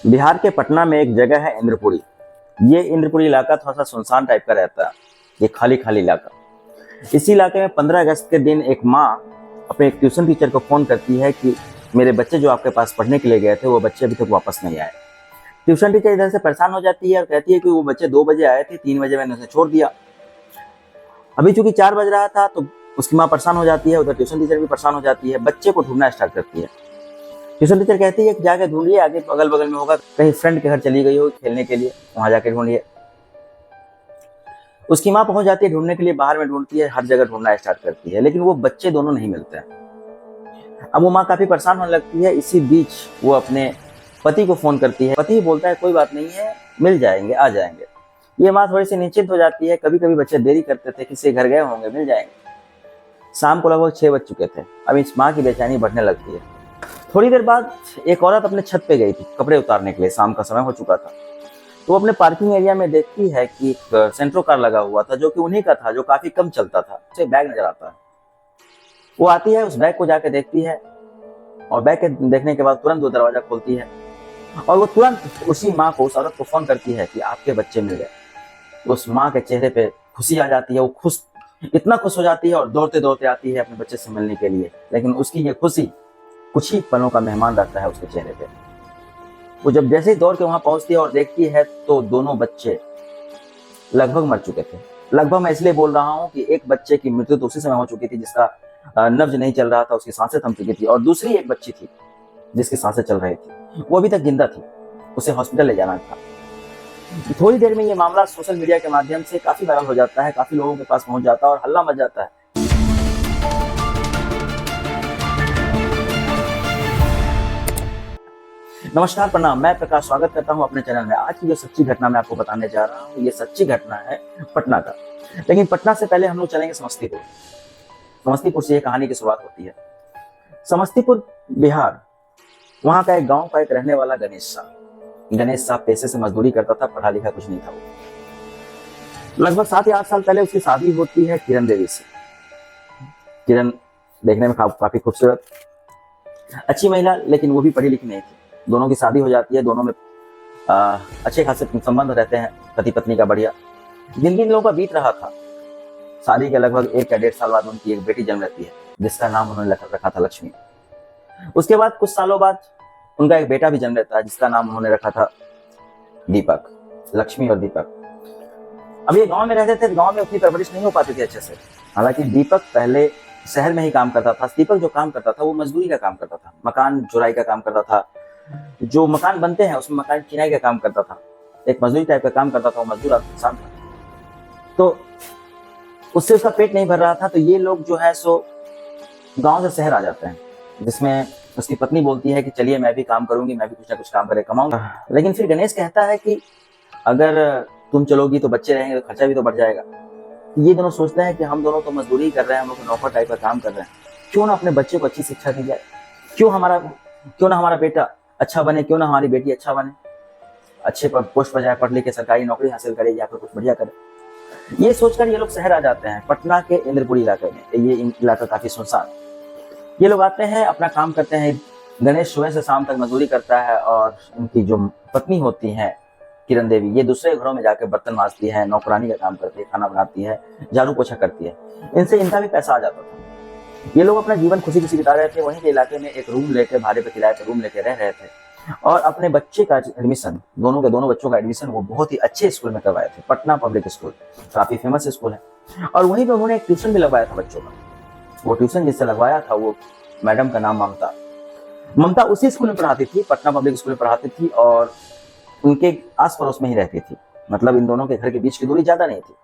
बिहार के पटना में एक जगह है इंद्रपुरी। ये इंद्रपुरी इलाका थोड़ा सा सुनसान टाइप का रहता है। ये खाली खाली इलाका। इसी इलाके में 15 अगस्त के दिन एक माँ अपने एक ट्यूशन टीचर को फोन करती है कि मेरे बच्चे जो आपके पास पढ़ने के लिए गए थे वो बच्चे अभी तक वापस नहीं आए। ट्यूशन टीचर इधर से परेशान हो जाती है और कहती है कि वो बच्चे 2 बजे आए थे, 3 बजे मैंने उसे छोड़ दिया। अभी चूंकि 4 बज रहा था तो उसकी माँ परेशान हो जाती है, उधर ट्यूशन टीचर भी परेशान हो जाती है, बच्चे को ढूंढना स्टार्ट करती है। ट्यूशन टीचर कहती है कि जाके ढूंढिए, आगे अगल बगल में होगा, कहीं फ्रेंड के घर चली गई हो खेलने के लिए, वहां जाके ढूंढिए। उसकी माँ पहुंच जाती है ढूंढने के लिए, बाहर में ढूंढती है, हर जगह ढूंढना स्टार्ट करती है, लेकिन वो बच्चे दोनों नहीं मिलते हैं। अब वो माँ काफी परेशान होने लगती है। इसी बीच वो अपने पति को फोन करती है। पति बोलता है कोई बात नहीं है, मिल जाएंगे, आ जाएंगे। ये माँ थोड़ी सी निश्चिंत हो जाती है। कभी कभी बच्चे देरी करते थे, किसी घर गए होंगे, मिल जाएंगे। शाम को लगभग 6 बज चुके थे। अब इस माँ की बेचैनी बढ़ने लगती है। थोड़ी देर बाद एक औरत अपने छत पे गई थी कपड़े उतारने के लिए, शाम का समय हो चुका था। तो वो अपने पार्किंग एरिया में देखती है कि एक सेंट्रो कार लगा हुआ था, जो कि उन्हीं का था, जो काफी कम चलता था। उसे बैग नजर आता है। वो आती है, उस बैग को जाके देखती है और बैग के देखने के बाद तुरंत वो दरवाजा खोलती है और वो तुरंत उसी माँ को, उस औरत को फोन करती है कि आपके बच्चे मिल गए। उस माँ के चेहरे पे खुशी आ जाती है। वो इतना खुश हो जाती है और दौड़ते दौड़ते आती है अपने बच्चे से मिलने के लिए। लेकिन उसकी ये खुशी कुछ ही पलों का मेहमान रहता है उसके चेहरे पे। वो जब जैसे ही दौड़ के वहां पहुंचती है और देखती है तो दोनों बच्चे लगभग मर चुके थे। लगभग मैं इसलिए बोल रहा हूं कि एक बच्चे की मृत्यु तो उसी समय हो चुकी थी जिसका नब्ज नहीं चल रहा था, उसकी सांसें थम चुकी थी, और दूसरी एक बच्ची थी जिसकी सांसें चल रही थी, वो अभी तक जिंदा थी। उसे हॉस्पिटल ले जाना था। थोड़ी देर में ये मामला सोशल मीडिया के माध्यम से काफी वायरल हो जाता है, काफी लोगों के पास पहुंच जाता है और हल्ला मच जाता है। नमस्कार, प्रणाम, मैं प्रकाश स्वागत करता हूं अपने चैनल में। आज की जो सच्ची घटना मैं आपको बताने जा रहा हूं, ये सच्ची घटना है पटना का। लेकिन पटना से पहले हम लोग चलेंगे समस्तीपुर। समस्तीपुर से ये कहानी की शुरुआत होती है। समस्तीपुर बिहार, वहां का एक गांव का एक रहने वाला गणेश साहब पेशे से मजदूरी करता था, पढ़ा लिखा कुछ नहीं था वो। लगभग 7 या 8 साल पहले उसकी शादी होती है किरण देवी से। किरण देखने में काफी खूबसूरत, अच्छी महिला, लेकिन वो भी पढ़ी लिखी नहीं थी। दोनों की शादी हो जाती है। दोनों में अच्छे खासे संबंध रहते हैं, पति पत्नी का बढ़िया। जिंदगी इन लोगों का बीत रहा था। शादी के लगभग 1 या 1.5 साल बाद उनकी एक बेटी जन्म लेती है, जिसका नाम उन्होंने रखा था लक्ष्मी। उसके बाद कुछ सालों बाद उनका एक बेटा भी जन्म लेता है, जिसका नाम उन्होंने रखा था दीपक। लक्ष्मी और दीपक। अब ये गांव में रहते थे, गांव में उतनी परवरिश नहीं हो पाती थी अच्छे से। हालांकि दीपक पहले शहर में ही काम करता था। दीपक जो काम करता था वो मजदूरी का काम करता था, मकान जुराई का काम करता था। जो मकान बनते हैं उसमें मकान चिनाई का काम करता था। एक मजदूरी टाइप का काम करता था, वो मजदूर इंसान था। तो उससे उसका पेट नहीं भर रहा था। तो ये लोग जो है सो गांव से शहर आ जाते हैं, जिसमें उसकी पत्नी बोलती है कि चलिए मैं भी काम करूंगी, मैं भी कुछ ना कुछ काम करके कमाऊंगा। लेकिन फिर गणेश कहता है कि अगर तुम चलोगी तो बच्चे रहेंगे तो खर्चा भी तो बढ़ जाएगा। ये दोनों सोचते हैं कि हम दोनों तो मजदूरी कर रहे हैं, हम लोग नौकर टाइप का काम कर रहे हैं, क्यों ना अपने बच्चे को अच्छी शिक्षा दी जाए, क्यों ना हमारा बेटा अच्छा बने, क्यों ना हमारी बेटी अच्छा बने, अच्छे पोस्ट पर जाए, पढ़ लिख के सरकारी नौकरी हासिल करे या फिर कुछ बढ़िया करे। ये सोचकर ये लोग शहर आ जाते हैं, पटना के इंद्रपुरी इलाके में। ये इलाका काफी सुनसान। ये लोग आते हैं, अपना काम करते हैं। गणेश सुबह से शाम तक मजदूरी करता है और उनकी जो पत्नी होती है किरण देवी, ये दूसरे घरों में जाकर बर्तन मांजती है, नौकरानी का काम करती है, खाना बनाती है, झाड़ू पोछा करती है। इनसे इनका भी पैसा आ जाता था। ये लोग अपना जीवन खुशी खुशी बिता रहे थे। वहीं के इलाके में एक रूम लेके, भाड़े पे किराए पे रूम लेके रह रहे थे और अपने बच्चे का एडमिशन, दोनों बच्चों का एडमिशन वो बहुत ही अच्छे स्कूल में करवाए थे। पटना पब्लिक स्कूल काफी फेमस स्कूल है और वहीं पे उन्होंने एक ट्यूशन भी लगवाया था बच्चों का। वो ट्यूशन जिससे लगवाया था वो मैडम का नाम ममता उसी स्कूल में पढ़ाती थी, पटना पब्लिक स्कूल में पढ़ाती थी और उनके आस पड़ोस में ही रहती थी। मतलब इन दोनों के घर के बीच की दूरी ज्यादा नहीं थी।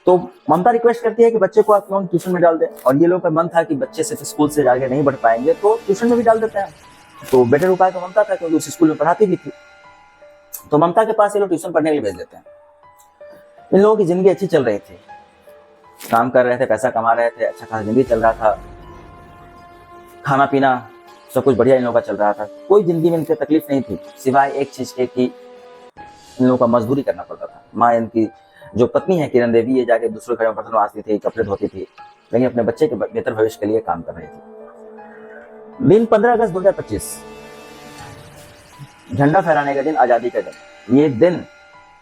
तो ममता रिक्वेस्ट करती है कि बच्चे को आप क्यों ट्यूशन में डाल दें, और ये लोग का मन था कि बच्चे सिर्फ स्कूल से आगे नहीं बढ़ पाएंगे तो ट्यूशन में भी डाल देते हैं। तो बेटर उपाय तो ममता था, क्योंकि उस स्कूल में पढ़ाती भी थी। तो ममता के पास ये लोग ट्यूशन पढ़ने के लिए भेज देते हैं। इन लोगों की जिंदगी अच्छी चल रही थी, काम कर रहे थे, पैसा कमा रहे थे, अच्छा खासा जिंदगी चल रहा था, खाना पीना सब कुछ बढ़िया इन लोगों का चल रहा था। कोई जिंदगी में इनकी तकलीफ नहीं थी, सिवाय एक चीज के कि इन लोगों का मजदूरी करना पड़ता था। माँ इनकी जो पत्नी है किरण देवी, ये जाके दूसरे घर में बर्तन मांजती थी, कपड़े धोती थी, लेकिन अपने बच्चे के बेहतर भविष्य के लिए काम कर रही थी। दिन 15 अगस्त 2025। झंडा फहराने का दिन, आजादी का दिन, ये दिन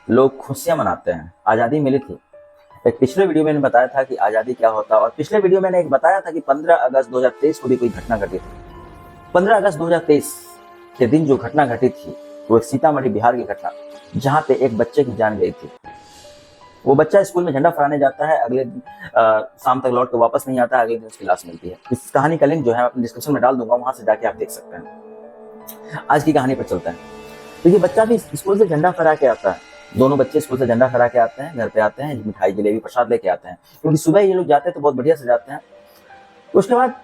लोग खुशियां मनाते हैं। आजादी मिली थी। एक पिछले वीडियो में मैंने बताया था कि आजादी क्या होता है, और पिछले वीडियो में मैंने एक बताया था कि 15 अगस्त 2023 को भी कोई घटना घटी थी। 15 अगस्त 2023 के दिन जो घटना घटी थी वो एक सीतामढ़ी बिहार की घटना, जहां पे एक बच्चे की जान गई थी। वो बच्चा स्कूल में झंडा फहराने जाता है, अगले दिन शाम तक लौट के वापस नहीं आता है, अगले दिन उसकी लाश मिलती है। इस कहानी का लिंक जो है अपने डिस्क्रिप्शन में डाल दूंगा, वहां से जाके आप देख सकते हैं। आज की कहानी पर चलते हैं। तो ये बच्चा भी स्कूल से झंडा फहरा के आता है, दोनों बच्चे स्कूल से झंडा फहरा के आते हैं, घर पे आते हैं, मिठाई जलेबी प्रसाद लेके आते हैं, क्योंकि सुबह ये लोग जाते हैं तो बहुत बढ़िया से जाते हैं। उसके बाद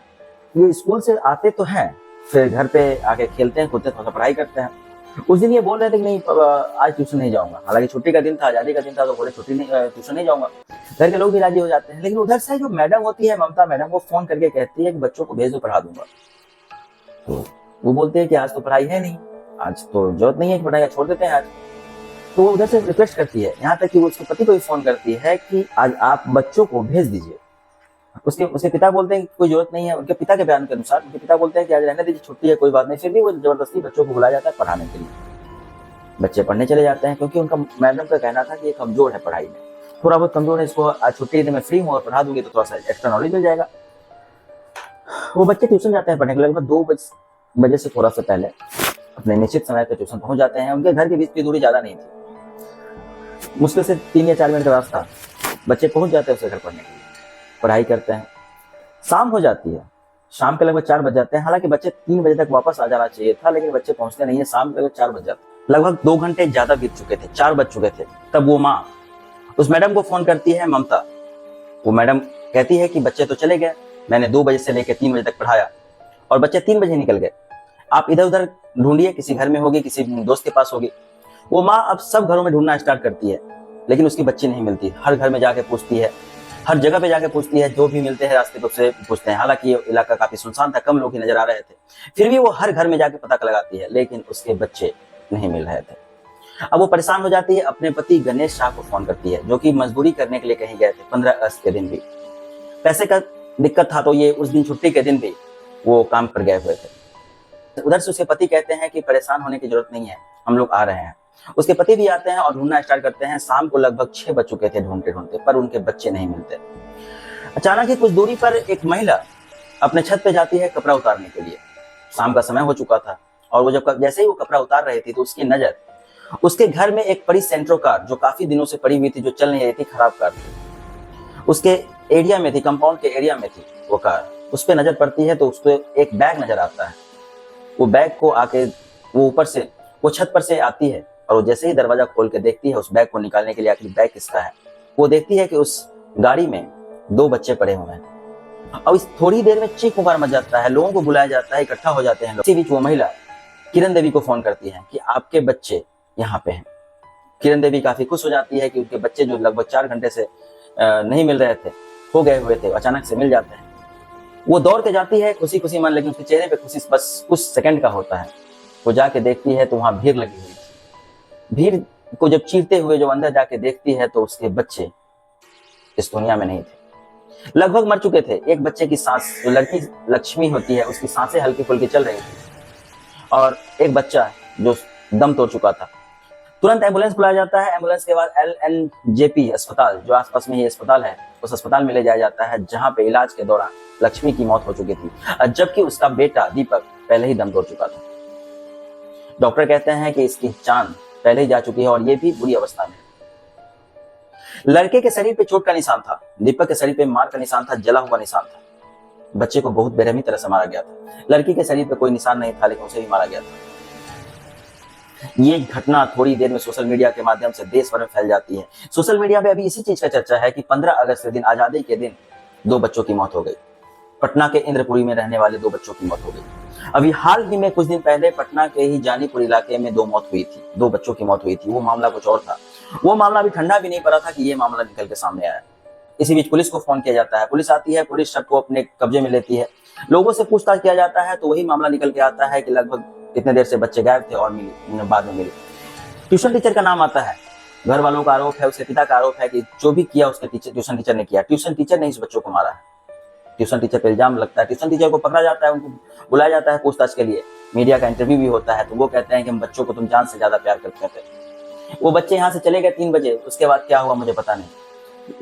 ये स्कूल से आते तो हैं, फिर घर पे आके खेलते हैं, कूदते हैं, थोड़ा पढ़ाई करते हैं। उस दिन ये बोल रहे थे कि नहीं आज ट्यूशन नहीं जाऊंगा, हालांकि छुट्टी का दिन था, आजादी का दिन था, तो बोले छुट्टी नहीं, ट्यूशन नहीं जाऊंगा। घर के लोग भी राजी हो जाते हैं, लेकिन उधर से जो मैडम होती है, ममता मैडम, वो फोन करके कहती है कि बच्चों को भेज दो, पढ़ा दूंगा। तो वो बोलते हैं कि आज तो पढ़ाई है नहीं, आज तो जरूरत नहीं है कि पढ़ाई, छोड़ देते हैं आज। तो वो उधर से रिक्वेस्ट करती है, यहाँ तक कि वो उसके पति को भी फोन करती है कि आज आप बच्चों को भेज दीजिए। उसके पिता बोलते हैं कि कोई जरूरत नहीं है। उनके पिता के बयान के अनुसार उनके पिता बोलते हैं कि आज रहने दीजिए, छुट्टी है, कोई बात नहीं। फिर भी वो जबरदस्ती बच्चों को बुलाया जाता है पढ़ाने के लिए। बच्चे पढ़ने चले जाते हैं, क्योंकि उनका मैडम का कहना था कि ये कमजोर है पढ़ाई में, थोड़ा बहुत कमजोर है, इसको आज छुट्टी दिन में फ्री हूँ और पढ़ा दूंगी तो थोड़ा सा एक्स्ट्रा नॉलेज मिल जाएगा। वो बच्चे ट्यूशन जाते हैं पढ़ने के लिए, लगभग 2 बजे से थोड़ा सा पहले अपने निश्चित समय पर ट्यूशन पहुंच जाते हैं। उनके घर के बीच की दूरी ज्यादा नहीं थी, मुश्किल से 3 या 4 मिनट का रास्ता। बच्चे पहुंच जाते हैं उसके घर पढ़ने के लिए, पढ़ाई करते हैं। शाम हो जाती है, शाम के लगभग 4 बज जाते हैं। हालांकि बच्चे 3 बजे तक वापस आ जाना चाहिए था, लेकिन बच्चे पहुंचते नहीं है, शाम के लगभग 4 बज जाते। लगभग 2 घंटे ज्यादा बीत चुके थे, 4 बज चुके थे। तब वो माँ उस मैडम को फोन करती है, ममता। वो मैडम कहती है कि बच्चे तो चले गए, मैंने 2 बजे से लेकर 3 बजे तक पढ़ाया और बच्चे 3 बजे निकल गए। आप इधर उधर ढूंढिए, किसी घर में होगी, किसी दोस्त के पास होगी। वो माँ अब सब घरों में ढूंढना स्टार्ट करती है, लेकिन उसकी बच्ची नहीं मिलती। हर घर में जाके पूछती है, हर जगह पे जाके पूछती है, जो भी मिलते हैं रास्ते पे उससे पूछते हैं। हालांकि ये इलाका काफी सुनसान था, कम लोग ही नजर आ रहे थे, फिर भी वो हर घर में जाके पता लगाती है, लेकिन उसके बच्चे नहीं मिल रहे थे। अब वो परेशान हो जाती है, अपने पति गणेश शाह को फोन करती है, जो कि मजदूरी करने के लिए कहीं गए थे। 15 अगस्त के दिन भी पैसे का दिक्कत था, तो ये उस दिन छुट्टी के दिन भी वो काम पर गए हुए थे। उधर से उसके पति कहते हैं कि परेशान होने की जरूरत नहीं है, हम लोग आ रहे हैं। उसके पति भी आते हैं और ढूंढना स्टार्ट करते हैं। शाम को लगभग 6 बज चुके थे ढूंढते ढूंढते, पर उनके बच्चे नहीं मिलते। अचानक ही कुछ दूरी पर एक महिला अपने छत पे जाती है कपड़ा उतारने के लिए। शाम का समय हो चुका था, और वो जैसे ही वो कपड़ा उतार रही थी, तो उसकी नजर उसके घर में एक पड़ी सेंट्रो कार, जो काफी दिनों से पड़ी हुई थी, जो चल नहीं रही थी, खराब कार थी, उसके एरिया में थी, कंपाउंड के एरिया में थी वो कार। उस पर नजर पड़ती है तो उसको एक बैग नजर आता है। वो बैग को आके वो ऊपर से वो छत पर से आती है, और वो जैसे ही दरवाजा खोल के देखती है उस बैग को निकालने के लिए, आखिर बैग किसका है, वो देखती है कि उस गाड़ी में 2 बच्चे पड़े हुए हैं। और इस थोड़ी देर में चीख पुकार मच जाता है, लोगों को बुलाया जाता है, इकट्ठा हो जाते हैं लोग। इसी बीच वो महिला किरण देवी को फोन करती है कि आपके बच्चे यहाँ पे हैं। किरण देवी काफी खुश हो जाती है कि उनके बच्चे जो लगभग 4 घंटे से नहीं मिल रहे थे, हो गए हुए थे, अचानक से मिल जाते हैं। वो दौड़ के जाती है खुशी खुशी मन, लेकिन उसके चेहरे पे खुशी बस कुछ सेकंड का होता है। वो जाके देखती है तो वहां भीड़ लगी हुई थी। भीड़ को जब चीरते हुए जो अंदर जाके देखती है, तो उसके बच्चे इस दुनिया में नहीं थे, लगभग मर चुके थे। एक बच्चे की सांस, जो लड़की लक्ष्मी होती है, उसकी सांसें हल्की फुल्की चल रही थी, और एक बच्चा जो दम तोड़ चुका था। तुरंत एम्बुलेंस बुलाया जाता है। एम्बुलेंस के बाद LNJP अस्पताल, जो आसपास में ही अस्पताल है, उस अस्पताल में ले जाया जाता है, जहां पे इलाज के दौरान लक्ष्मी की मौत हो चुकी थी, जबकि उसका बेटा दीपक पहले ही दम तोड़ चुका था। डॉक्टर कहते हैं कि इसकी जान पहले ही जा चुकी है, और ये भी बुरी अवस्था में। लड़के के शरीर पे चोट का निशान था, दीपक के शरीर पे मार का निशान था, जला हुआ निशान था। बच्चे को बहुत बेरहमी तरह से मारा गया था। लड़की के शरीर पे कोई निशान नहीं था, लेकिन उसे भी मारा गया था। ये घटना थोड़ी देर में सोशल मीडिया के माध्यम से देश भर में फैल जाती है। सोशल मीडिया पे अभी इसी चीज का चर्चा है कि 15 अगस्त के दिन, आजादी के दिन, 2 बच्चों की मौत हो गई। पटना के इंद्रपुरी में रहने वाले 2 बच्चों की मौत हो गई। अभी हाल ही में कुछ दिन पहले पटना के ही जानीपुर इलाके में 2 मौत हुई थी, 2 बच्चों की मौत हुई थी। वो मामला कुछ और था। वो मामला अभी ठंडा भी नहीं पड़ा था कि ये मामला निकल के सामने आया। इसी बीच पुलिस को फोन किया जाता है, पुलिस आती है, पुलिस सबको अपने कब्जे में लेती है। लोगों से पूछताछ किया जाता है, तो वही मामला निकल के आता है कि लगभग इतने देर से बच्चे गायब थे और मिली, बाद में मिली। ट्यूशन टीचर का नाम आता है। घर वालों का आरोप है, उसके पिता का आरोप है कि जो भी किया उसके ट्यूशन टीचर ने किया। ट्यूशन टीचर ने इस बच्चों को मारा है। ट्यूशन टीचर पर इल्जाम लगता है। ट्यूशन टीचर को पकड़ा जाता है, उनको बुलाया जाता है पूछताछ के लिए, मीडिया का इंटरव्यू भी होता है तो वो कहते हैं कि हम बच्चों को तुम जान से ज्यादा प्यार करते थे। वो बच्चे यहाँ से चले गए 3 बजे, उसके बाद क्या हुआ मुझे पता नहीं,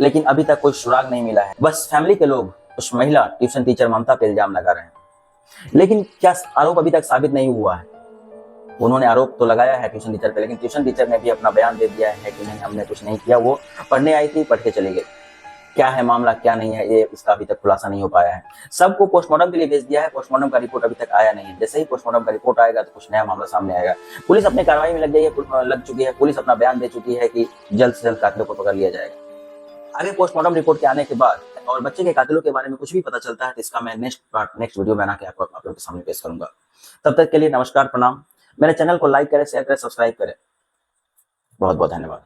लेकिन अभी तक कोई सुराग नहीं मिला है। बस फैमिली के लोग उस महिला ट्यूशन टीचर ममता पे इल्जाम लगा रहे हैं, लेकिन क्या आरोप अभी तक साबित नहीं हुआ है। उन्होंने आरोप तो लगाया है ट्यूशन टीचर पे, लेकिन ट्यूशन टीचर ने भी अपना बयान दे दिया है कि नहीं, हमने कुछ नहीं किया, वो पढ़ने आई थी, पढ़ के चली गई। क्या है मामला क्या नहीं है, ये इसका अभी तक खुलासा नहीं हो पाया है। सबको पोस्टमार्टम के लिए भेज दिया है, पोस्टमार्टम का रिपोर्ट अभी तक आया नहीं है। जैसे ही पोस्टमार्टम का रिपोर्ट आएगा तो कुछ नया मामला सामने आएगा। पुलिस अपने कार्रवाई में लग चुकी है, पुलिस अपना बयान दे चुकी है कि जल्द से जल्द कातिलों को पकड़ लिया जाएगा। आगे पोस्टमार्टम रिपोर्ट के आने के बाद और बच्चे के कातिलों के बारे में कुछ भी पता चलता है तो इसका मैं नेक्स्ट वीडियो बना के आप लोगों के सामने पेश करूंगा। तब तक के लिए नमस्कार, प्रणाम। मेरे चैनल को लाइक करें, शेयर करें, सब्सक्राइब करें। बहुत बहुत धन्यवाद।